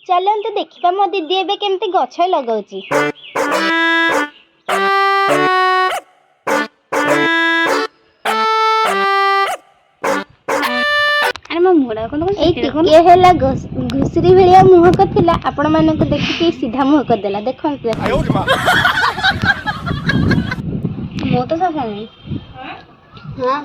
चलते देखा मो दीदी एबे केमती गछ लगाउची। अरे मो मुड़ा को ए टिके हैला घुसरी भलिया मुह करथिला आपण माने को देखि सीधा मुह कर देला देखंत मो तो सफा नहीं। हां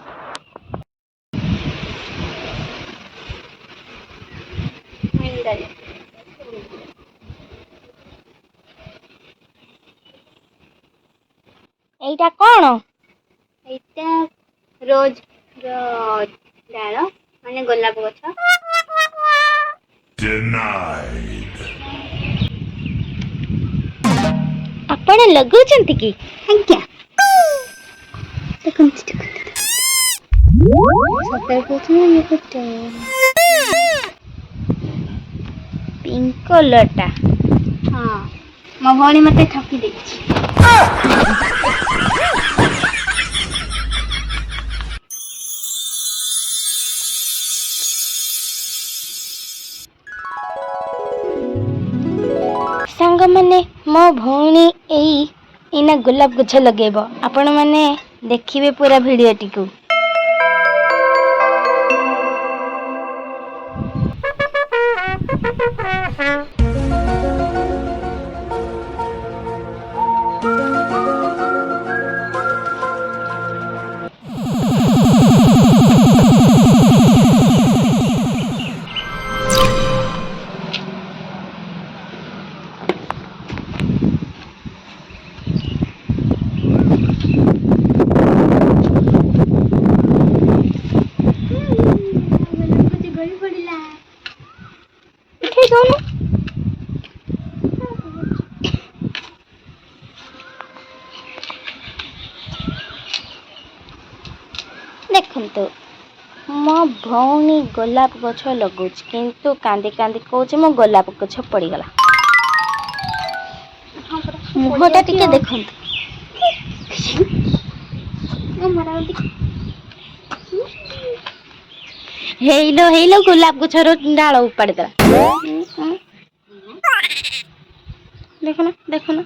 এইটা কোন এইটা रोज डाल माने गोलाप गछ Denied. आपण लगाउछंती की आज्ञा देखो सतर कुछ नहीं ये कुछ पिंक कलरटा हाँ मो भौणी मते ठकी देछि। सांग माने मो भौणी इना गुलाब गछ लगेब आपण माने देखिबे पूरा वीडियो टिकू। देखो मो भौणी गोलाप गछ लगुच किंतु कांदी कांदी कहूँ मो गोलाप गछ पड़गला मुहटा टिके देखो हेलो गोलाप गछर डाल उपाड़ी देला देखो ना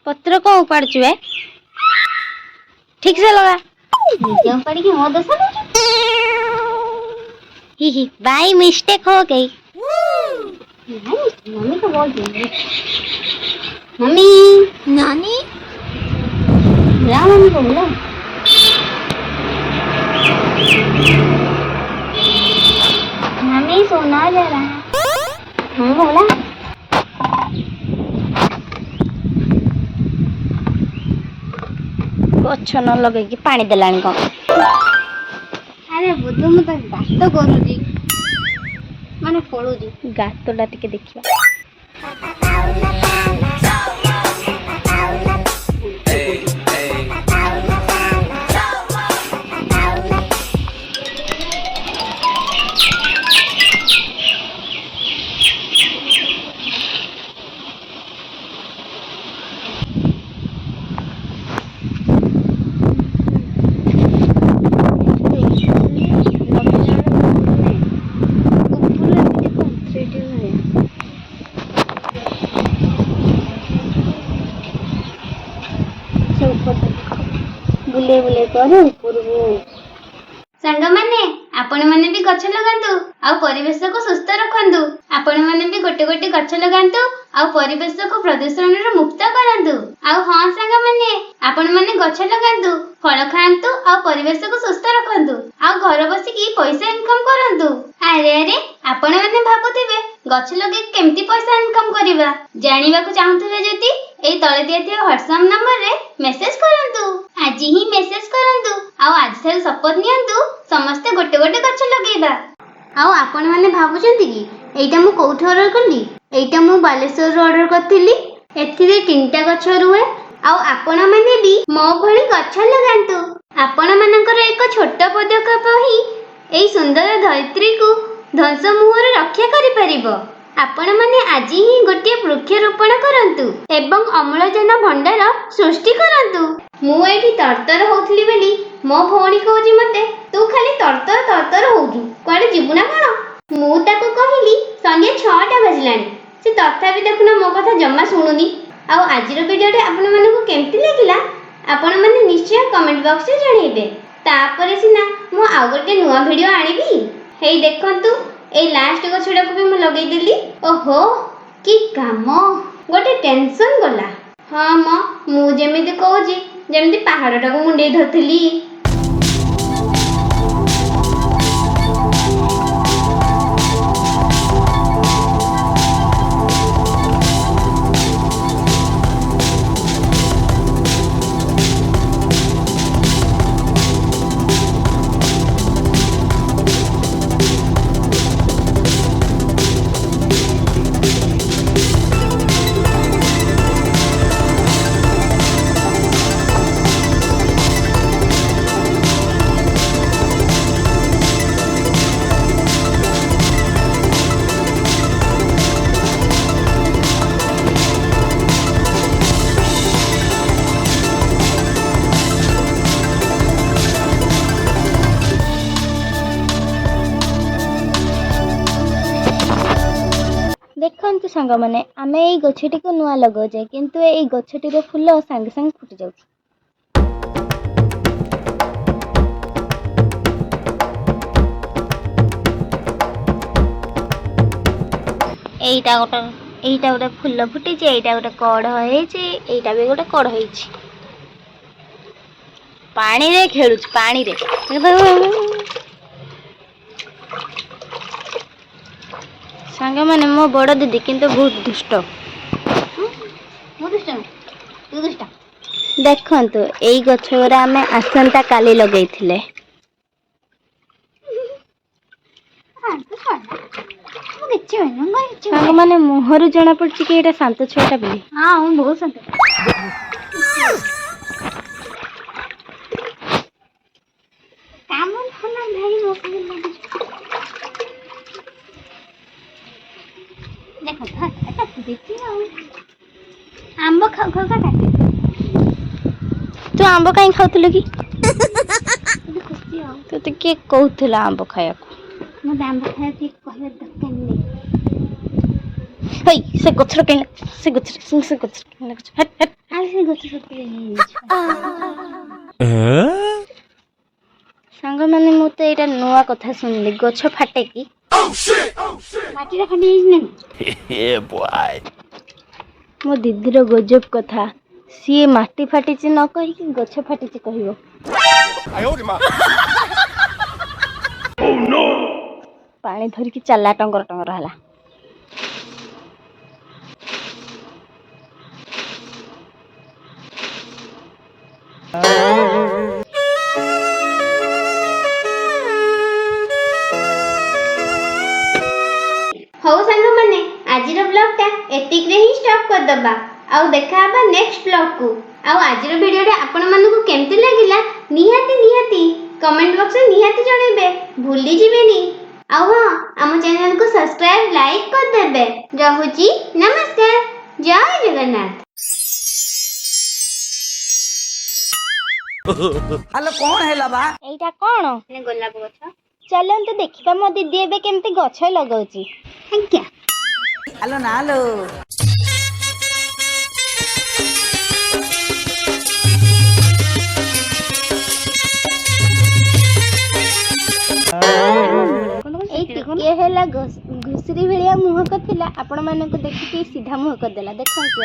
पत्र कौन उपाड़चु ए ठीक से लगा क्यों पड़ी कि मो दोस ही बाई मिस्टेक हो गई। मम्मी को बोल दे मम्मी नानी जा मम्मी को बोलो मम्मी सोना जा रहा है मम्मी बोला गछ न लगे पानी देलानी कौन अरे बुद्धू मु तो गात करूजी माने फोड़ूजी गातटा टिके देखिबा बुले बुले करू पूर्व सांग माने आपण माने भी गछ लगांतु आ परिवेश को सुस्थ रखंतु आपण माने भी गोटे गोटे गछ लगांतु आ परिवेश को प्रदूषण रो मुक्त करंतु आ हां सांग माने आपण माने गछ लगांतु फल खांतु आ परिवेश को सुस्थ रखंतु आ घर बसी की पैसा इनकम करंतु। अरे अरे आपण माने भाबुथिबे गछ लगे केमती पैसा इनकम करिबा जानिबा को चाहथुबे जति ए तळे दिया व्हाट्सएप नंबर रे मेसेज करंतु आज ही मेसेज करंतु आ आज से शपथ नियंतु समस्त गोटे गोटे गछ लगेबा। आ आपण माने भाबुचंती कि एटा मु कोठी ऑर्डर करली एटा मु बालेश्वर रो ऑर्डर करथिली एथिरे तीनटा गछ रुए आ आपण माने भी मो भली गछ लगांतु आपण मानकर एक छोट पदक्षेप ही एई सुंदर धरित्री को ध्वंस मुहर रक्षा करि परिबो। आपण माने आज ही गोटे वृक्षरोपण करंतु एवं अम्लजान भंडार सृष्टि करंतु। मु एठी तरतर होथली बेली मो भौणी कहूची मते तू खाली तरतर तरतर होजु कुआडे जीवु ना कोन मु ताको ସନ୍ଧ୍ୟା 6ଟା ବାଜିଲାଣି ସେ ତଥାପି ଦେଖୁନ ମୋ କଥା ଜମା ଶୁଣୁନି। ଆଉ ଆଜିର ଭିଡ଼ିଓଟି ଆପଣମାନଙ୍କୁ କେମିତି ଲାଗିଲା ଆପଣମାନେ ନିଶ୍ଚୟ କମେଣ୍ଟ ବକ୍ସରେ ଜଣେଇବେ। ତାପରେ ସିନା ମୁଁ ଆଉ ଗୋଟେ ନୂଆ ଭିଡ଼ିଓ ଆଣିବି। ହେଇ ଦେଖନ୍ତୁ ଏଇ ଲାଷ୍ଟ ଗଛଟାକୁ ବି ମୁଁ ଲଗେଇଦେଲି। ଓହୋ କି କାମ, ଗୋଟେ ଟେନସନ୍ ଗଲା। ହଁ ମୁଁ ଯେମିତି କହୁଛି ଯେମିତି ପାହାଡ଼ଟାକୁ ମୁଣ୍ଡେଇ ଧରିଥିଲି। ଦେଖନ୍ତୁ ସାଙ୍ଗମାନେ, ଆମେ ଏଇ ଗଛଟିକୁ ନୂଆ ଲଗାଉଛେ କିନ୍ତୁ ଏଇ ଗଛଟିର ଫୁଲ ସାଙ୍ଗେ ସାଙ୍ଗେ ଫୁଟି ଯାଉଛି। ଏଇଟା ଗୋଟେ ଫୁଲ ଫୁଟିଛି, ଏଇଟା ଗୋଟେ କଢ଼ ହେଇଛି, ଏଇଟା ବି ଗୋଟେ କଢ଼ ହେଇଛି। ପାଣିରେ ଖେଳୁଛି, ପାଣିରେ। ସାଙ୍ଗମାନେ ମୋ ବଡ଼ ଦିଦି କିନ୍ତୁ ବହୁତ ଦୁଷ୍ଟ। ଦେଖନ୍ତୁ ଏଇ ଗଛ ଗୁରା ଆମେ ଆସନ୍ତା କାଲି ଲଗେଇଥିଲେ। ସାଙ୍ଗମାନେ ମୁହଁରୁ ଜଣା ପଡୁଛି କି ଏଇଟା ଶାନ୍ତ ଛୁଆଟା ବୋଲି। ହଁ ମୁଁ ବହୁତ ଶାନ୍ତ। ଆମ୍ବ ଖାଉ ଖାଉ କାଟେ। ତୁ ଆମ୍ବ କାହିଁ ଖାଉଥିଲୁ କି? ତତେ କିଏ କହୁଥିଲା ଆମ୍ବ ଖାଇବାକୁ? ମତେ ଆମ୍ବ ଖାଇବାକୁ କହିବା ଦରକାର ନାହିଁ। ହେଇ ସେ ଗଛର କାହିଁ ସେ ଗଛରେ ସାଙ୍ଗମାନେ ମୁଁ ତ ଏଇଟା ନୂଆ କଥା ଶୁଣିଲି। ଗଛ ଫାଟେ କି? ମାଟିଟା ଖାଲି ହେଇଛି ମୋ ଦିଦିର ଗଜବ କଥା। ସିଏ ମାଟି ଫାଟିଛି ନ କହିକି ଗଛ ଫାଟିଛି କହିବ। ପାଣି ଧରିକି ଚାଲା ଟଙ୍ଗର ଟଙ୍ଗର ହେଲା। ହଉ ସାଙ୍ଗମାନେ, ଆଜିର ବ୍ଲଗଟା ଏତିକିରେ ହିଁ ଷ୍ଟପ୍ କରିଦବା। ଆଉ ଦେଖା ହବା ନେକ୍ସଟ ବ୍ଲଗକୁ। ଆଉ ଆଜିର ଭିଡ଼ିଓଟା ଆପଣମାନଙ୍କୁ କେମିତି ଲାଗିଲା ନିହାତି କମେଣ୍ଟ ବକ୍ସରେ ନିହାତି ଜଣେଇବେ, ଭୁଲି ଯିବେନି। ଆଉ ହଁ, ଆମ ଚ୍ୟାନେଲକୁ ସବସ୍କ୍ରାଇବ ଲାଇକ୍ କରିଦେବେ। ରହୁଛି, ନମସ୍କାର, ଜୟ ଜଗନ୍ନାଥ। ଆଲୋ କଣ ହେଲା ବା? ଏଇଟା କଣ? ଗୋଲାପ ଗଛ। ଚାଲନ୍ତୁ ଦେଖିବା ମୋ ଦିଦି ଏବେ କେମିତି ଗଛ ଲଗାଉଛି। ଆଜ୍ଞା। ଆଲୋ ନାଲୋ। ଏଇ ଟିକେ ହେଲା ଘୁଷୁରୀ ଭଳିଆ ମୁହଁ କରିଥିଲା, ଆପଣ ମାନଙ୍କୁ ଦେଖିକି ସିଧା ମୁହଁ କରିଦେଲା। ଦେଖନ୍ତୁ।